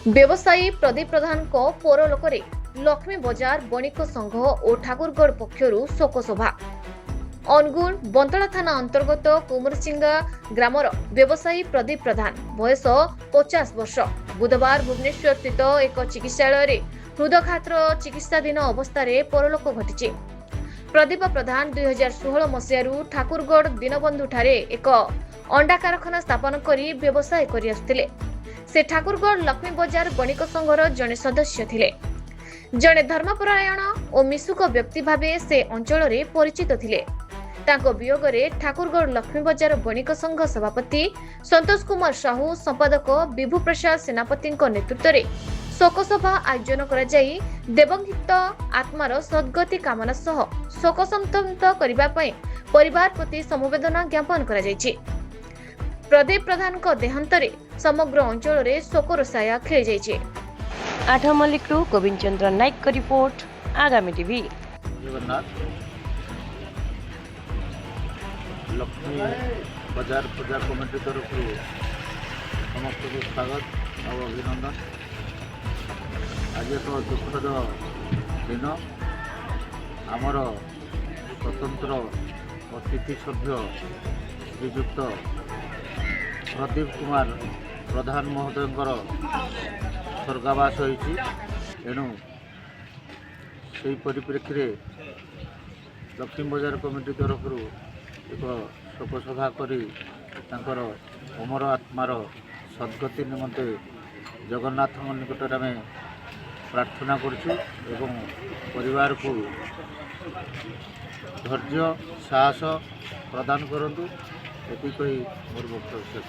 व्यवसायी प्रदीप प्रधान को पौरलोकरे लक्ष्मी बजार बणिक संघ और ठाकुरगढ़ पक्षरु शोकसभा। अनुगुल बंतला थाना अंतर्गत कुमरसिंगा ग्रामर व्यवसायी प्रदीप प्रधान बयस 50 वर्ष बुधवार भुवनेश्वर स्थित एक चिकित्सालय हृदघातर चिकित्साधीन अवस्था परलोक घटी। प्रदीप प्रधान 2016 मसीह ठाकुरगढ़ दीनबंधु ठारे एक अंडा कारखाना स्थापन करी व्यवसाय करि आसुथिले। से ठाकुरगढ़ लक्ष्मी बजार बणिक संघर जड़े सदस्य थिले। जड़े धर्मपरायण और मिशुक व्यक्ति भावे से अंचल में परिचित थिले। तांको वियोगरे ठाकुरगढ़ लक्ष्मी बजार बणिक संघ सभापति संतोष कुमार साहू, संपादक विभु प्रसाद सेनापति नेतृत्व में शोकसभा आयोजन कराई देवंगित आत्मार सद्गति कामना सह शोक संतप्त करने परिवार प्रति समवेदना ज्ञापन कराଯାଇଛି। प्रदीप प्रधान को देहांतरे समग्र अंचल में शोकर साया खेली जाइछे। आठ मल्लिक गोविंद चंद्र नायक का रिपोर्ट, आगामी टीवी। जगन्नाथ लक्ष्मी बजार पूजा कमिटी तरफ समस्त को स्वागत और अभिनंदन। आज एक दुखद दिन आमर स्वतंत्र अतिथि सभ्य श्रीजुक्त प्रदीप कुमार प्रधान महोदय स्वर्गावास होती। एणु से परिप्रेक्षी लक्ष्मी बजार कमिटी तरफ एक शोकसभा करी अमर आत्मार सद्गति निमंते जगन्नाथ निकट आम प्रार्थना करुँ एवं परिवार को धैर्य साहस प्रदान करतु। ये मोर वक्तव्य।